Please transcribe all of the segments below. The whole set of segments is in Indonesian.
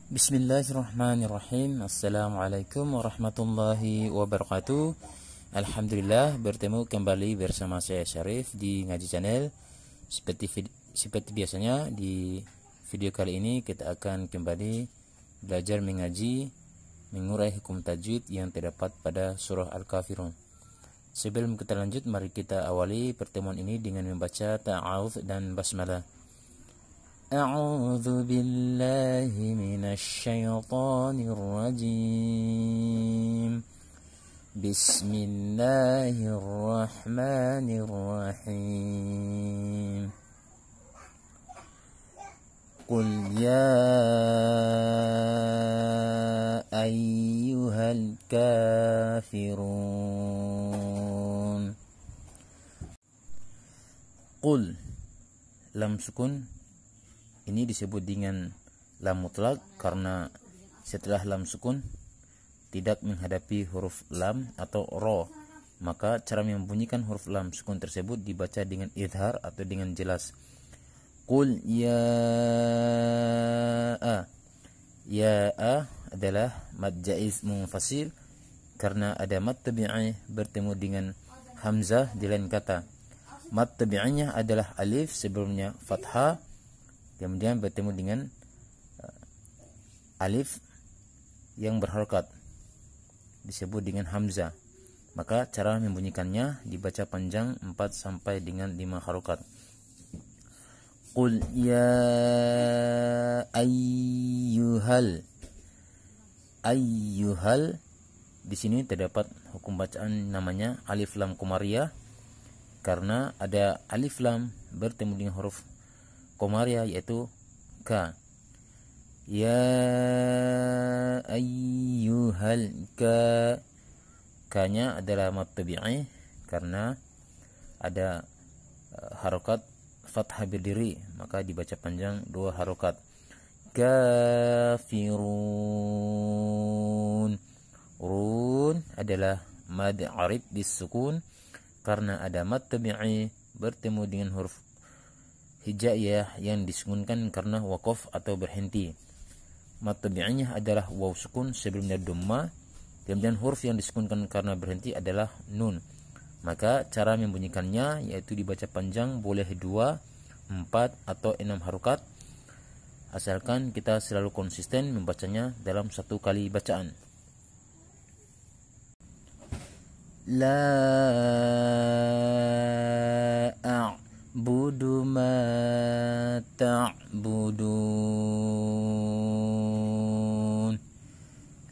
Bismillahirrahmanirrahim. Assalamualaikum warahmatullahi wabarakatuh. Alhamdulillah, bertemu kembali bersama saya Syarif di Ngaji Channel. Seperti biasanya, di video kali ini kita akan kembali belajar mengaji mengurai hukum tajwid yang terdapat pada surah Al-Kafirun. Sebelum kita lanjut, mari kita awali pertemuan ini dengan membaca ta'awudz dan basmalah. أعوذ بالله من الشيطان الرجيم بسم الله الرحمن الرحيم قل يا أيها الكافرون قل lam sukun ini disebut dengan lam mutlak karena setelah lam sukun tidak menghadapi huruf lam atau ro, maka cara membunyikan huruf lam sukun tersebut dibaca dengan idhar atau dengan jelas. Qul ya a. Ya a adalah mad jaiz munfasil karena ada mad tabi'i bertemu dengan hamzah di lain kata. Mad tabi'inya adalah alif, sebelumnya fathah, kemudian bertemu dengan alif yang berharokat disebut dengan hamzah. Maka cara membunyikannya dibaca panjang 4 sampai dengan 5 harokat. Qul ya ayyuhal. Ayyuhal di sini terdapat hukum bacaan namanya alif lam qamariyah karena ada alif lam bertemu dengan huruf qamariyah yaitu ka. Ya ayyuhal ka. Ka-nya adalah mad tabi'i karena ada harokat fathah berdiri, maka dibaca panjang 2 harokat. Kafirun. Run adalah mad arid disukun karena ada mad tabi'i bertemu dengan huruf hijaiyah yang disukunkan karena waqaf atau berhenti. Mad tabi'inya adalah waw sukun sebelumnya dhamma, kemudian huruf yang disukunkan karena berhenti adalah nun. Maka cara membunyikannya yaitu dibaca panjang, boleh 2, 4 atau 6 harokat, asalkan kita selalu konsisten membacanya dalam 1 kali bacaan. La a'budu ma ta'budun.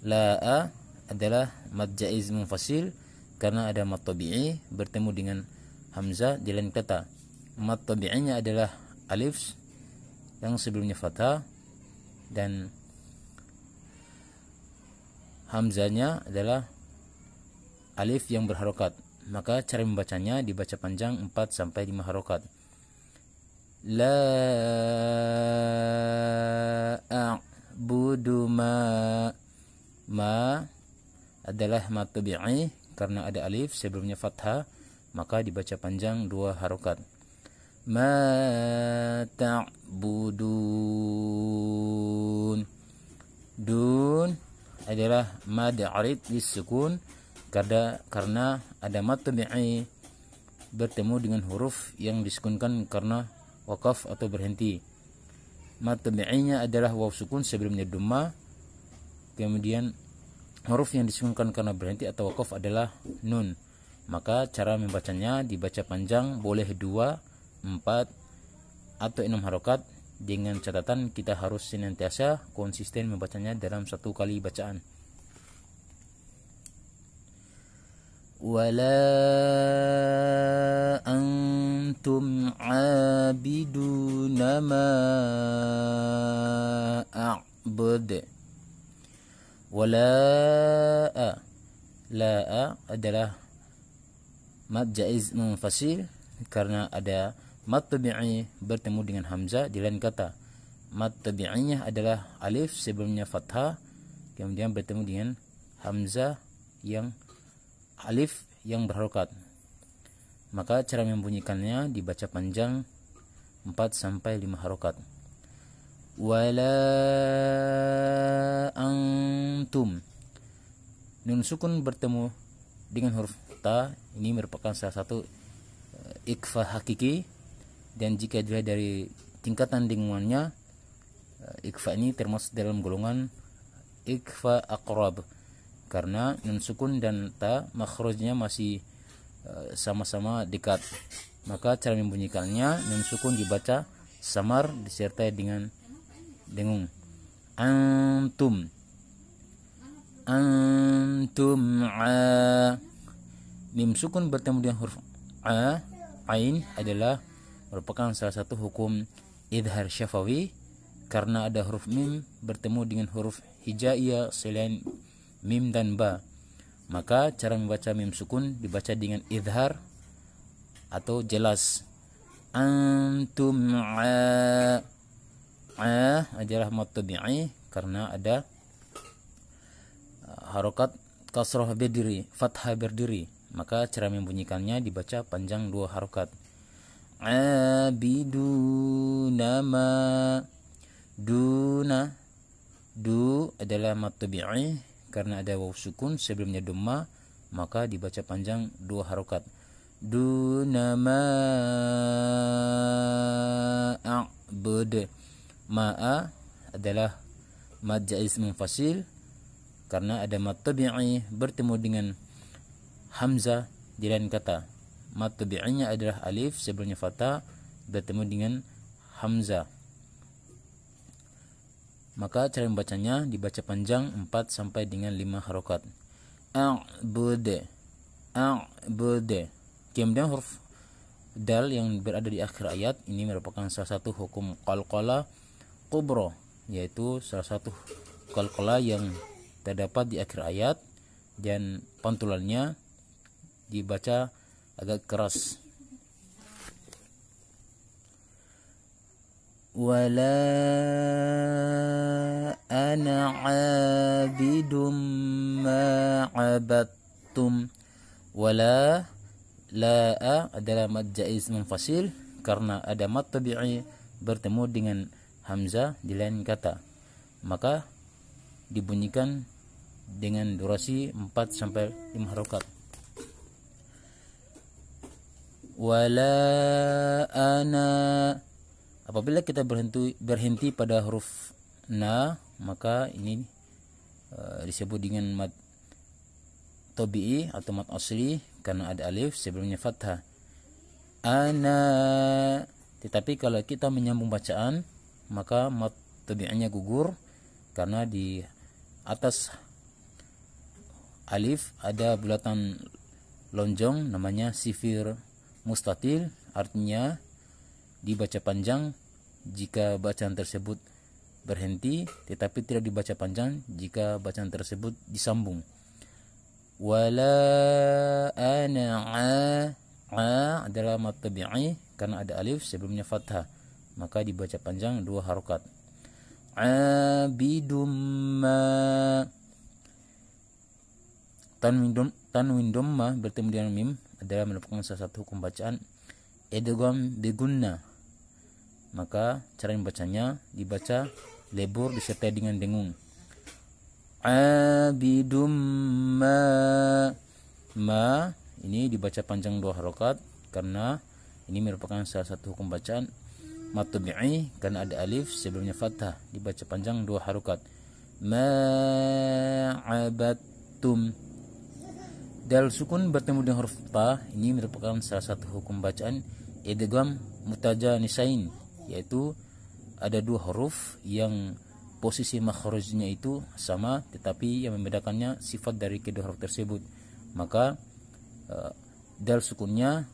La'a adalah mad jaiz munfasil karena ada mad tabi'i bertemu dengan hamzah di lain kata. Mad tabi'inya adalah alif yang sebelumnya fathah dan hamzahnya adalah alif yang berharokat. Maka cara membacanya dibaca panjang 4 sampai 5 harokat. La a'budu ma. Ma adalah mad tabi'i karena ada alif sebelumnya fathah, maka dibaca panjang 2 harokat. Ma ta'budun. Dun adalah mad arid disukun karena ada mad tabi'i bertemu dengan huruf yang disukunkan karena waqaf atau berhenti. Mad tabi'inya adalah waw sukun sebelumnya dhamma, kemudian huruf yang disukunkan karena berhenti atau waqaf adalah nun. Maka cara membacanya dibaca panjang, boleh 2, 4 atau 6 harokat, dengan catatan kita harus senantiasa konsisten membacanya dalam 1 kali bacaan. Wala antum abiduna ma a'bud. Wala'a. La'a adalah mad jaiz munfasil karena ada mad tabi'i bertemu dengan hamzah di lain kata. Mad tabi'inya adalah alif sebelumnya fathah, kemudian bertemu dengan hamzah yang alif yang berharokat. Maka cara membunyikannya dibaca panjang 4 sampai 5 harokat. Wala antum. Nun sukun bertemu dengan huruf ta, ini merupakan salah satu ikhfa hakiki, dan jika dilihat dari tingkatan dengungannya, ikhfa ini termasuk dalam golongan ikhfa aqrab, karena nun sukun dan ta makhrajnya masih sama-sama dekat. Maka cara membunyikannya, nun sukun dibaca samar disertai dengan dengung. Antum, antum a. Mim sukun bertemu dengan huruf a, ain, adalah merupakan salah satu hukum idhar syafawi, karena ada huruf mim bertemu dengan huruf hijaiyah selain mim dan ba. Maka cara membaca mim sukun dibaca dengan idhar atau jelas. Antum a adalah mad tabi'i karena ada harokat kasrah berdiri, fathah berdiri. Maka cara membunyikannya dibaca panjang 2 harokat. Abiduna ma. Duna, du adalah mad tabi'i karena ada waw sukun sebelumnya dhamma, maka dibaca panjang 2 harokat. Duna ma a'bud. Ma'a adalah mad jaiz munfasil karena ada mad tabi'i bertemu dengan hamzah di lain kata. Mad tabi'inya adalah alif sebelumnya fathah bertemu dengan hamzah. Maka cara membacanya dibaca panjang 4 sampai dengan 5 harokat. A'bud, a'bud. Kemudian huruf dal yang berada di akhir ayat ini merupakan salah satu hukum qalqalah kubra, yaitu salah satu qalqalah yang terdapat di akhir ayat dan pantulannya dibaca agak keras. Wala ana abidum ma abattum. Wala, la'a adalah mad jaiz munfasil karena ada mad tabi'i bertemu dengan hamzah di lain kata. Maka dibunyikan dengan durasi 4 sampai 5 harokat. Wala ana. Apabila kita berhenti pada huruf na, maka ini disebut dengan mad tabi'i atau mad asli karena ada alif sebelumnya fathah. Ana. Tetapi kalau kita menyambung bacaan, maka mad tabi'inya gugur karena di atas alif ada bulatan lonjong namanya sifir mustatil, artinya dibaca panjang jika bacaan tersebut berhenti, tetapi tidak dibaca panjang jika bacaan tersebut disambung. Wala ana a adalah mad tabi'i karena ada alif sebelumnya fathah, maka dibaca panjang 2 harokat. Abidum ma. Tanwin dhamma bertemu dengan mim adalah merupakan salah satu hukum bacaan idgham bigunna. Maka cara membacanya dibaca lebur disertai dengan dengung. Abidum ma. Ma ini dibaca panjang 2 harokat karena ini merupakan salah satu hukum bacaan mad tabi'i karena ada alif sebelumnya fathah, dibaca panjang 2 harokat. Ma'abattum. Dal sukun bertemu dengan huruf ta, ini merupakan salah satu hukum bacaan idgham mutajanisain, yaitu ada 2 huruf yang posisi makhrajnya itu sama, tetapi yang membedakannya sifat dari kedua huruf tersebut. Maka dal sukunnya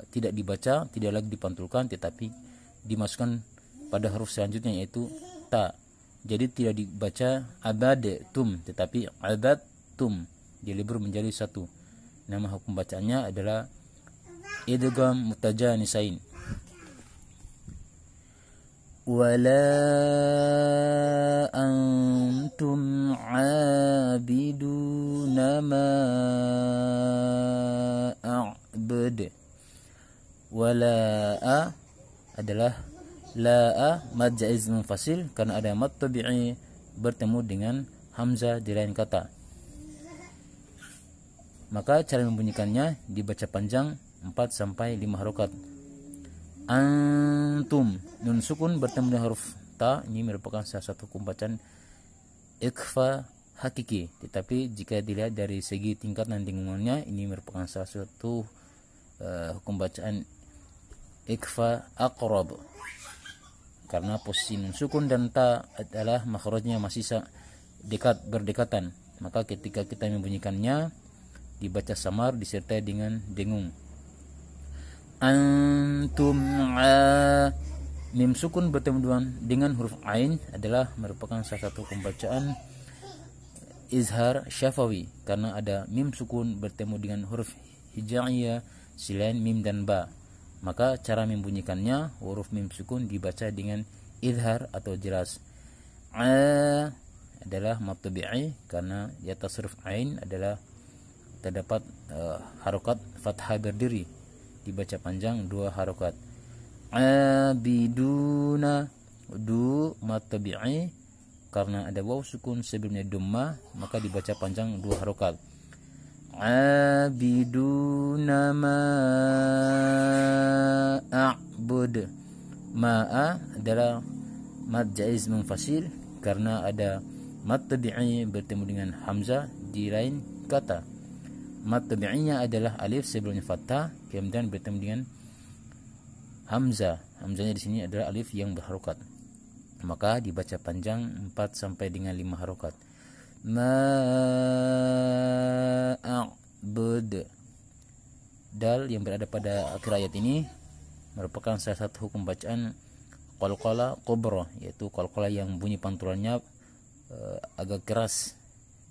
tidak dibaca, tidak lagi dipantulkan, tetapi dimasukkan pada huruf selanjutnya yaitu ta. Jadi tidak dibaca abadtum, tetapi abadtum, dilebur menjadi satu. Nama hukum bacaannya adalah idgham mutajanisain. Wala antum abiduna ma a'bud. Wala adalah la'a mad jaiz munfasil karena ada mad tabi'i bertemu dengan hamzah di lain kata. Maka cara membunyikannya dibaca panjang 4 sampai 5 harokat. Antum, nun sukun bertemu dengan huruf ta, ini merupakan salah satu hukum bacaan ikhfa hakiki. Tetapi jika dilihat dari segi tingkatan dengungannya, ini merupakan salah satu hukum bacaan ikhfa aqrab, karena posisi nun sukun dan ta adalah makhrajnya masih berdekatan. Maka ketika kita membunyikannya dibaca samar disertai dengan dengung. Antum, mim sukun bertemu dengan huruf ain adalah merupakan salah satu pembacaan izhar syafawi, karena ada mim sukun bertemu dengan huruf hijaiyah selain mim dan ba. Maka cara membunyikannya, huruf mim sukun dibaca dengan izhar atau jelas. Adalah mad tabi'i, karena di atas huruf ain adalah terdapat harokat fathah berdiri, dibaca panjang 2 harokat. Abiduna, du mad tabi'i, karena ada waw sukun sebelumnya dumma, maka dibaca panjang 2 harokat. Abiduna ma a'bud, ma'a adalah mad jaiz munfasil, karena ada mad tabi'i bertemu dengan hamzah di lain kata. Mad tabi'inya adalah alif sebelumnya fathah, kemudian bertemu dengan hamzah. Hamzahnya di sini adalah alif yang berharokat. Maka dibaca panjang 4 sampai dengan 5 harokat. Ma'a'bud. Dal yang berada pada akhir ayat ini merupakan salah satu hukum bacaan qalqalah kubra, yaitu qalqalah yang bunyi pantulannya agak keras,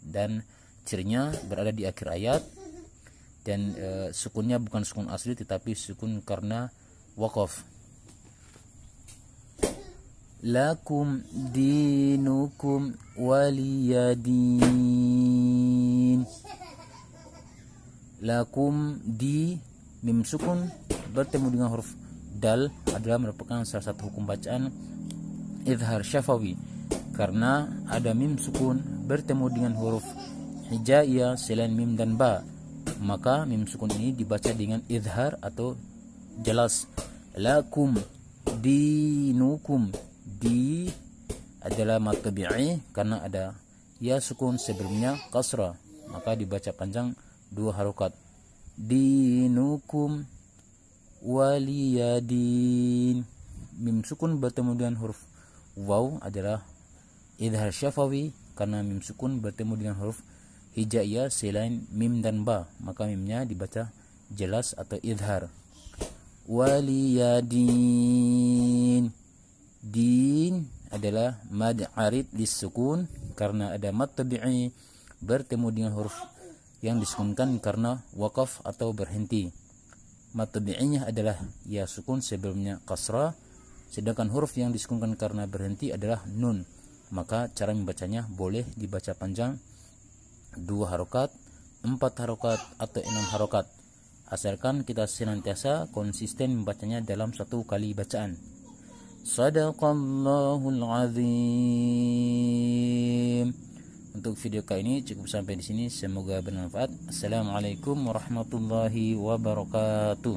dan cirinya berada di akhir ayat, dan sukunnya bukan sukun asli tetapi sukun karena waqaf. Lakum dinukum waliyadin. Lakum di, mim sukun bertemu dengan huruf dal adalah merupakan salah satu hukum bacaan izhar syafawi, karena ada mim sukun bertemu dengan huruf hijaiyah selain mim dan ba. Maka mim sukun ini dibaca dengan izhar atau jelas. Lakum dinukum, di adalah mad tabi'i karena ada ya sukun sebelumnya kasrah, maka dibaca panjang 2 harokat. Dinukum waliyadin, mim sukun bertemu dengan huruf waw adalah izhar syafawi, karena mim sukun bertemu dengan huruf hijaiyah selain mim dan ba, maka mimnya dibaca jelas atau izhar. Waliyadin, din adalah mad arid disukun, karena ada mad tabi'i bertemu dengan huruf yang disukunkan karena waqaf atau berhenti. Mad tabi'inya adalah ya sukun sebelumnya kasrah, sedangkan huruf yang disukunkan karena berhenti adalah nun. Maka cara membacanya boleh dibaca panjang 2 harokat, 4 harokat, atau 6 harokat, asalkan kita senantiasa konsisten membacanya dalam 1 kali bacaan. Shadaqallahul azim. Untuk video kali ini cukup sampai di sini, semoga bermanfaat. Assalamualaikum warahmatullahi wabarakatuh.